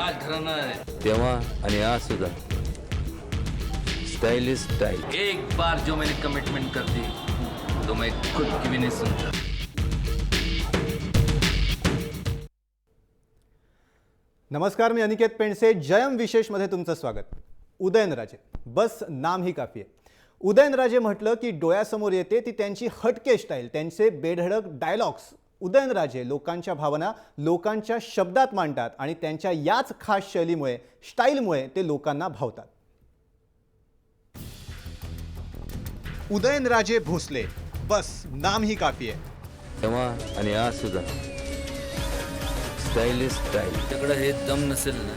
राजघराणं आहे तेव्हा आणि आज सुद्धा स्टाइलिश स्टाइल. एक बार जो मैंने कमिटमेंट कर दी तो मैं खुद की भी नहीं सुनता. नमस्कार, मी अनिकेत पेंडसे. जयम विशेषमध्ये तुमचं स्वागत. उदयनराजे बस नाम ही काफी आहे. उदयनराजे म्हटलं की डोळ्यासमोर येते ती त्यांची हटके स्टाईल, त्यांचे बेधडक डायलॉग्स. उदयनराजे लोकांच्या भावना लोकांच्या शब्दात मांडतात आणि त्यांच्या याच खास शैलीमुळे, स्टाईलमुळे ते लोकांना भावतात. उदयनराजे भोसले बस नाम ही काफी आहे. तेव्हा आणि आज सुद्धा स्टाइलिश स्टाइल. त्याकडे हे दम नसेल ना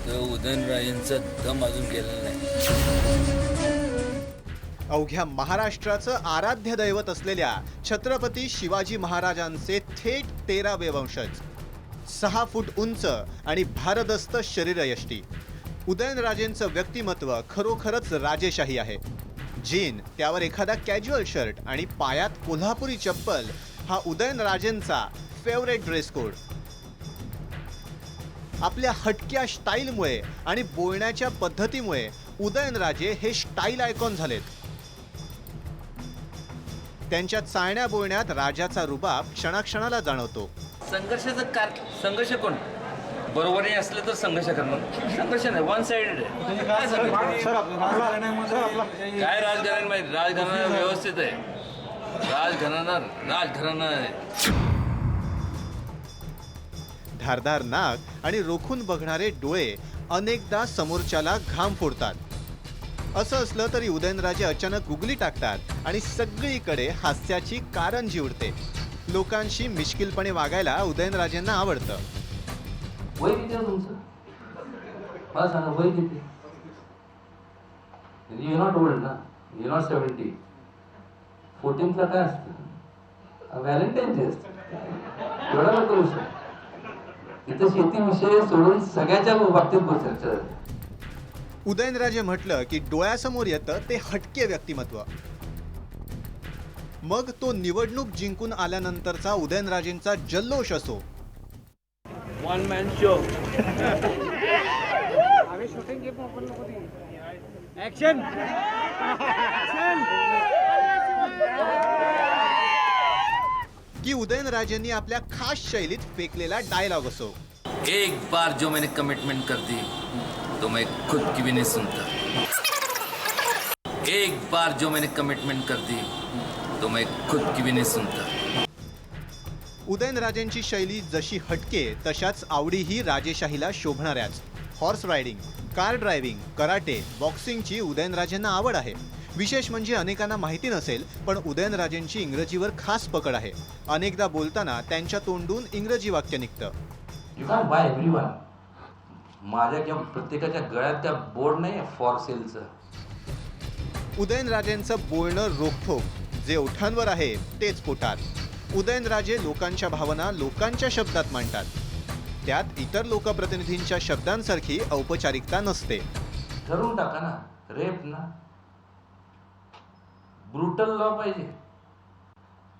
तर उदयनराजेंचा दम अजून गेलेला नाही. अवघ्या महाराष्ट्राचं आराध्य दैवत असलेल्या छत्रपती शिवाजी महाराजांचे थेट 13वे वंशज, 6 फूट उंच आणि भारदस्त शरीरयष्टी. उदयनराजेंचं व्यक्तिमत्व खरोखरच राजेशाही आहे. जीन, त्यावर एखादा कॅज्युअल शर्ट आणि पायात कोल्हापुरी चप्पल हा उदयनराजेंचा फेवरेट ड्रेस कोड. आपल्या हटक्या स्टाईलमुळे आणि बोलण्याच्या पद्धतीमुळे उदयनराजे हे स्टाईल आयकॉन झालेत. त्यांच्या चाळण्या बोलण्यात राजाचा रुबाब क्षणाक्षणाला जाणवतो. संघर्ष कोण बरोबरही असलं तर संघर्ष करणं. संघर्ष नाही, वन साइडेड आहे. काय राजघराणं माहिती, राजघराणं व्यवस्थित आहे. राजघराणं आहे. धारदार नाक आणि रोखून बघणारे डोळे अनेकदा समोरच्याला घाम फोडतात. असं असलं तरी उदयनराजे अचानक गुगली टाकतात आणि सगळीकडे हास्याची कारंजी उडते. लोकांशी मिश्किलपणे वागायला उदयनराजेंना आवडतं. वय किती आहे तुमचं? मला सांगा, वय किती? यू नॉट ओल्ड ना, यू नॉट 70. 14th ला काय असतं? व्हॅलेंटाईन डे असतं. एवढा लवकर विषय इथं शेती विषय सोडून सगळ्याच्या बाबतीत चर्चा झाली. उदयनराजे म्हटलं की डोळ्यासमोर येतं ते हटके व्यक्तिमत्व. मग तो निवडणूक जिंकून आल्यानंतरचा उदयनराजेंचा जल्लोष असो, वन मॅन शो, ऍक्शन, की उदयनराजेंनी आपल्या खास शैलीत फेकलेला डायलॉग असो. एक बार जो मैंने कमिटमेंट कर दी तो मैं खुद की भी नहीं सुनता. एक बार जो मैंने कमिटमेंट कर दी तो मैं खुद की भी नहीं सुनता. उदयनराजेंची शैली जशी हटके तशाच आवडीही राजेशाहीला शोभणाऱ्याच. Horse riding, car driving, karate, बॉक्सिंगची उदयनराजेंना आवड आहे. विशेष म्हणजे अनेकांना माहिती नसेल पण उदयनराजेंची इंग्रजीवर खास पकड आहे. अनेकदा बोलताना त्यांच्या तोंडून इंग्रजी वाक्य निघतं. You can buy everyone. माझ्या किंवा प्रत्येकाच्या गळ्यात त्या बोर्ड नाही फॉर सेलचं. उदयनराजेंचं बोलणं रोखठोक, जे ओठांवर आहे तेच पोटात. उदयनराजे लोकांच्या भावना लोकांच्या शब्दात मांडतात. त्यात इतर लोकप्रतिनिधींच्या शब्दांसारखी औपचारिकता नसते. ठरवून टाका ना, रेप ना, ब्रुटल लॉ पाहिजे.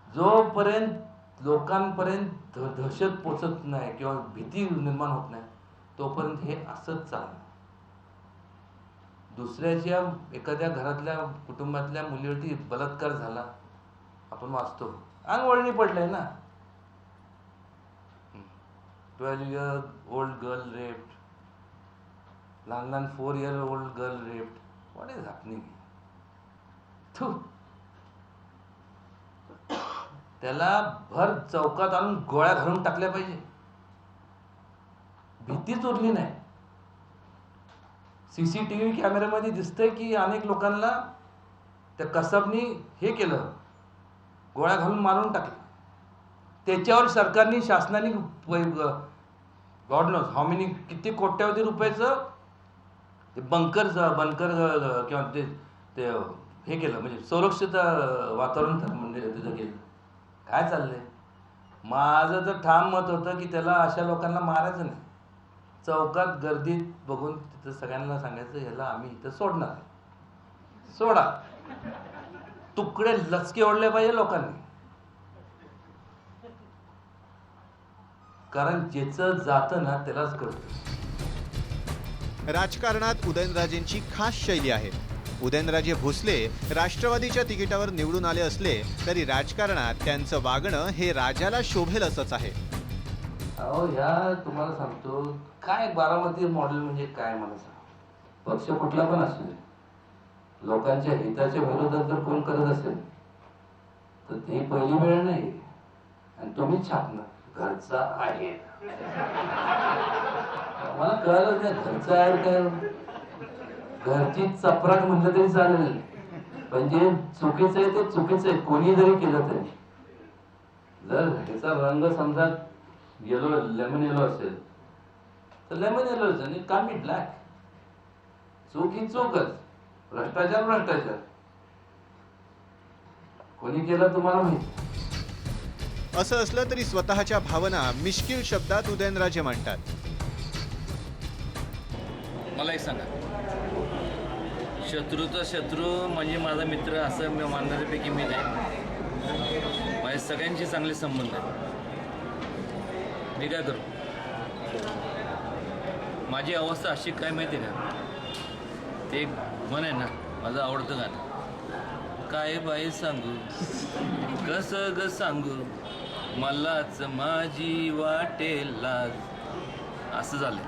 जोपर्यंत लोकांपर्यंत दहशत पोचत नाही किंवा भीती निर्माण होत नाही तोपर्यंत हे असंच चालणार. दुसऱ्याच्या एखाद्या घरातल्या कुटुंबातल्या मुलीवरती बलात्कार झाला, आपण वाचतो, अंगवळणी पडलंय ना. 12 year old girl raped, लहान 4 year old girl raped. What is happening? त्याला भर चौकात आणून गोळ्या घालून टाकल्या पाहिजे. भीतीच उरली नाही. CCTV कॅमेऱ्यामध्ये दिसतंय की अनेक लोकांना त्या कसबनी हे केलं, गोळ्या घालून मारून टाकलं. त्याच्यावर सरकारने, शासनाने गॉड नोज हाऊ मेनी किती कोट्यावधी रुपयाचं ते बंकर किंवा ते हे केलं, म्हणजे सुरक्षित वातावरण म्हणजे तिथं केलं. काय चाललंय? माझं तर ठाम मत होतं की त्याला अशा लोकांना मारायचं नाही. चौकात गर्दीत बघून तिथं सगळ्यांना सांगायचं ह्याला आम्ही इथं सोडणार. सोडा. तुकडे लचके ओढले पाहिजे लोकांनी. कारण ज्याचं जातं ना त्यालाच कळतं. राजकारणात उदयनराजेंची खास शैली आहे. उदयनराजे भोसले राष्ट्रवादीच्या तिकिटावर निवडून आले असले तरी राजकारणात त्यांचं वागणं हे राजाला शोभेल असंच आहे. अहो ह्या तुम्हाला सांगतो काय बारामती मॉडेल म्हणजे काय मला सांग. पक्ष कुठला पण असू दे, लोकांच्या हिताच्या विरोधात जर कोण करत असेल तर ती पहिली वेळ नाही आणि तुम्ही छापणार घरचा आहे. मला कळलं नाही घरचा आहे काय. घरची चपराट म्हटलं तरी चालेल, पण जे चुकीचं आहे ते चुकीचं आहे कोणी जरी केलं तरी. जर ह्याचा रंग समजा येलो लेमन येलो असेल तर लेमन येलोच आणि कामी ब्लॅक. चूक ही चूकच, भ्रष्टाचार भ्रष्टाचार. कोणी केलं तुम्हाला माहिती. असं असलं तरी स्वतःच्या भावना मिश्किल शब्दात उदयनराजे मांडतात. मला एक सांगा, शत्रूचा शत्रू म्हणजे माझा मित्र असं मी मानणाऱ्यापैकी मी नाही. माझे सगळ्यांशी चांगले संबंध आहेत. मी काय करू? माझी अवस्था अशी काय माहिती आहे का? ते एक म्हण आहे ना, माझं आवडतं गाणं, काय बाई सांगू कसं ग सांगू मलाच माझी वाटेल लाज. असं झालं.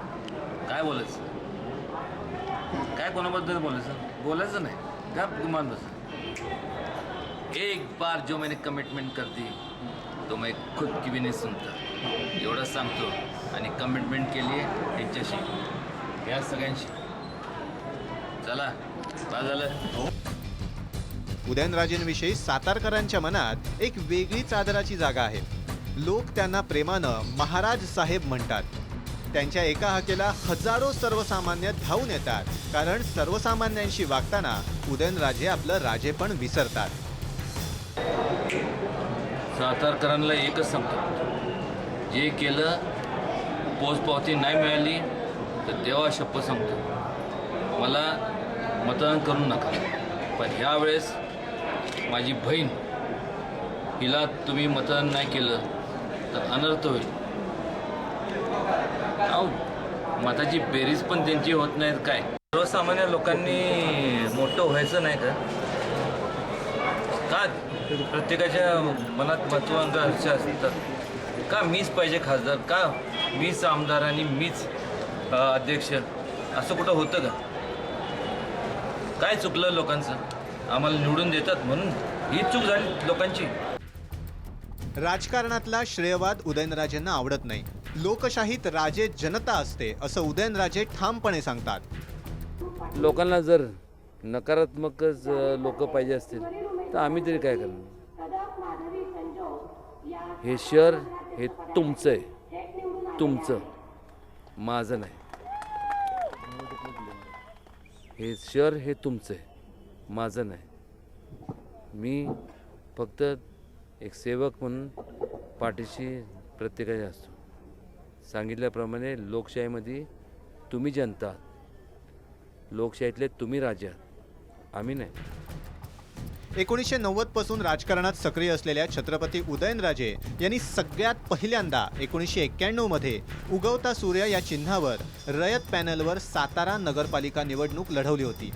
काय बोलायचं? काय कोणाबद्दल बोलायचं नाही. का गुमान बस. एक बार जो मैंने कमिटमेंट कर दी तो मैं खुद की भी नहीं सुनता. एवढं सांगतो आणि कमिटमेंट केली आहे त्यांच्याशी, या सगळ्यांशी. चला काय झालं? उदयनराजेंविषयी सातारकरांच्या मनात एक वेगळीच आदराची जागा आहे. लोक त्यांना प्रेमानं महाराज साहेब म्हणतात. त्यांच्या एका हाकेला हजारो सर्वसामान्य धावून येतात, कारण सर्वसामान्यांशी वागताना उदयनराजे आपलं राजेपण विसरतात. सातारकरांना एकच सांगतो, जे केलं पोचपावती नाही मिळाली तर देवा शपथ सांगतो मला मतदान करू नका. पण ह्यावेळेस माझी बहीण हिला तुम्ही मतदान नाही केलं तर अनर्थ होईल. अहो मताची बेरीज पण त्यांची होत नाहीत काय. सर्वसामान्य लोकांनी मोठं व्हायचं नाही का? प्रत्येकाच्या मनात महत्त्वाकांक्षा असतात. का मीच पाहिजे खासदार, का मीच आमदार आणि मीच अध्यक्ष, असं कुठं होतं का? काय चुकलं लोकांचं? आम्हाला निवडून देतात म्हणून ही चूक झाली लोकांची. राजकारणातला श्रेयवाद उदयनराजेंना आवडत नाही. लोकशाहीत राजे जनता असते असं उदयनराजे ठामपणे सांगतात. लोकांना जर नकारात्मकच लोक पाहिजे असतील तर आम्ही तरी काय करणार? हे शहर हे तुमचं आहे, तुमचं, माझं नाही. हे शहर हे तुमचं आहे, माझं नाही. मी फक्त एक सेवक म्हणून पाठीशी प्रत्येकाच्या असतो. सांगितल्याप्रमाणे लोकशाहीमध्ये तुम्ही जनता आहात, लोकशाहीतले तुम्ही राजे आहात, आम्ही नाही. 1990 पासून राजकारणात सक्रिय असलेल्या छत्रपती उदयनराजे यांनी सगळ्यात पहिल्यांदा 1991 मध्ये उगवता सूर्य या चिन्हावर रयत पॅनलवर सातारा नगरपालिका निवडणूक लढवली होती.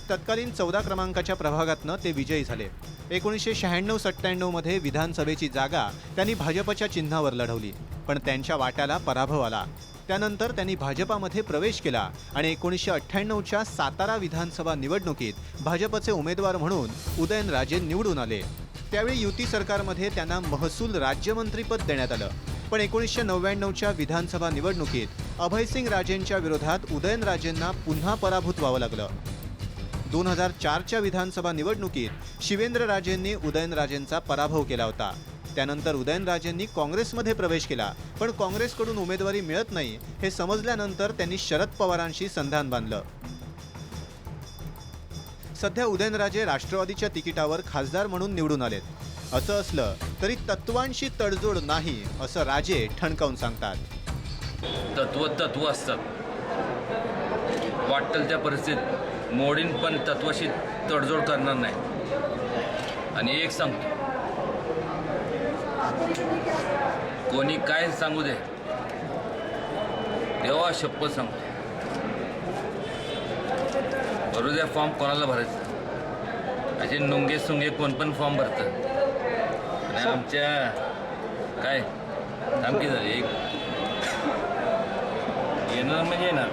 तत्कालीन 14 क्रमांकाच्या प्रभागातनं ते विजयी झाले. 1996-97 मध्ये विधानसभेची जागा त्यांनी भाजपच्या चिन्हावर लढवली, पण त्यांच्या वाट्याला पराभव आला. त्यानंतर त्यांनी भाजपामध्ये प्रवेश केला आणि 1998च्या सातारा विधानसभा निवडणुकीत भाजपचे उमेदवार म्हणून उदयनराजे निवडून आले. त्यावेळी युती सरकारमध्ये त्यांना महसूल राज्यमंत्रीपद देण्यात आलं. पण 1999च्या विधानसभा निवडणुकीत अभयसिंग राजेंच्या विरोधात उदयनराजेंना पुन्हा पराभूत व्हावं लागलं. 2004च्या विधानसभा निवडणुकीत शिवेंद्रराजेंनी उदयनराजेंचा पराभव केला होता. त्यानंतर उदयनराजेंनी काँग्रेसमध्ये प्रवेश केला, पण काँग्रेसकडून उमेदवारी मिळत नाही हे समजल्यानंतर त्यांनी शरद पवारांशी संधान बांधलं. सध्या उदयनराजे राष्ट्रवादीच्या तिकिटावर खासदार म्हणून निवडून आलेत. असं असलं तरी तत्वांशी तडजोड नाही असं राजे ठणकावून सांगतात. तत्व असतात. वाटेल त्या परिस्थितीत मोडीन पण तत्वाशी तडजोड करणार नाही. आणि एक सांगतो, कोणी काय सांगू दे, देवा शपथ सांगतो, भरू द्या फॉर्म कोणाला भरायचं. असे नुंगे सुंगे कोण पण फॉर्म भरतं. आणि आमच्या काय थांबकी झाली एक येणार म्हणजे येणार.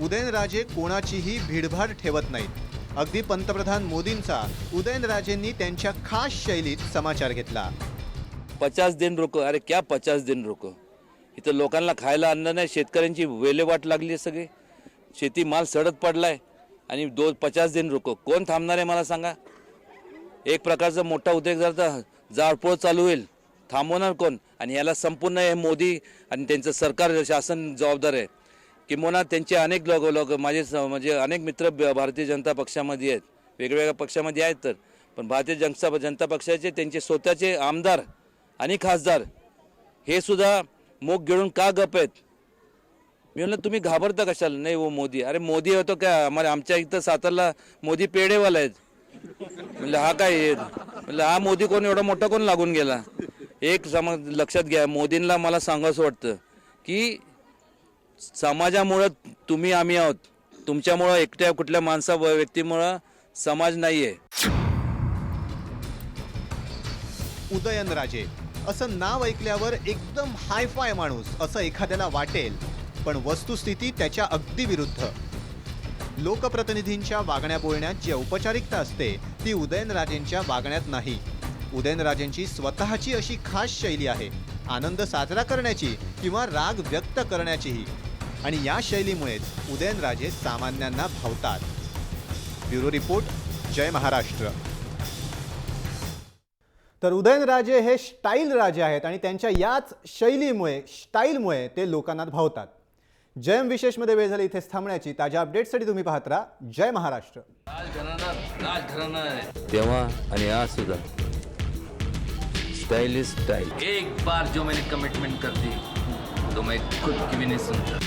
उदयनराजे कोणाचीही भीडभाड ठेवत नाहीत. अगदी पंतप्रधान मोदींचा उदयनराजेंनी त्यांच्या खास शैलीत समाचार घेतला. 50 दिन रोको. अरे क्या 50 दिन रोको? इथं लोकांना खायला अन्न नाही, शेतकऱ्यांची वेलेवाट लागली आहे सगळी, शेती माल सडत पडलाय आणि 50 दिन रोको. कोण थांबणार आहे मला सांगा? एक प्रकारचा मोठा उद्योग झाला तर जाळपोळ चालू होईल, थांबवणार कोण? आणि याला संपूर्ण हे मोदी आणि त्यांचं सरकार शासन जबाबदार आहे. किंबहुना त्यांचे अनेक लोक म्हणजे अनेक मित्र भारतीय जनता पक्षामध्ये आहेत, वेगवेगळ्या पक्षामध्ये आहेत. तर पण भारतीय जनता पक्षाचे त्यांचे स्वतःचे आमदार आणि खासदार हे सुद्धा मूग गिळून का गप आहेत? मी म्हणलं तुम्ही घाबरता कशाला? नाही वो मोदी. अरे मोदी होतो काय? आमच्या इथं सातारला मोदी पेढेवाला आहेत. म्हणलं हा काय? म्हणलं हा मोदी कोण एवढा मोठा कोण लागून गेला? एक लक्षात घ्या, मोदींना मला सांगावंसं वाटतं की समाजामुळं तुम्ही आम्ही आहोत, तुमच्यामुळं एकट्या कुठल्या व्यक्तीमुळं समाज नाही आहे. उदयनराजे असं नाव ऐकल्यावर एकदम हायफाय माणूस असं एखाद्याला वाटेल, पण वस्तुस्थिती त्याच्या अगदी विरुद्ध. लोकप्रतिनिधींच्या वागण्या बोलण्यात जी औपचारिकता असते ती उदयनराजेंच्या वागण्यात नाही. उदयनराजेंची स्वतःची अशी खास शैली आहे, आनंद साजरा करण्याची किंवा राग व्यक्त करण्याचीही. आणि या शैलीमुळेच उदयनराजे सामान्यांना भावतात. ब्युरो रिपोर्ट, जय महाराष्ट्र. तर उदयनराजे हे स्टाईल राजे आहेत आणि त्यांच्या याच शैलीमुळे, स्टाईलमुळे ते लोकांना भावतात. जयम विशेषमध्ये वेळ झाली इथेच थांबण्याची. ताज्या अपडेट्ससाठी तुम्ही पाहत राहा जय महाराष्ट्र. राजघराणा तेव्हा आणि आज सुद्धा स्टाइल इज स्टाइल. एक बार जो मैंने कमिटमेंट कर दी तो मैं खुद की भी नहीं सुनता.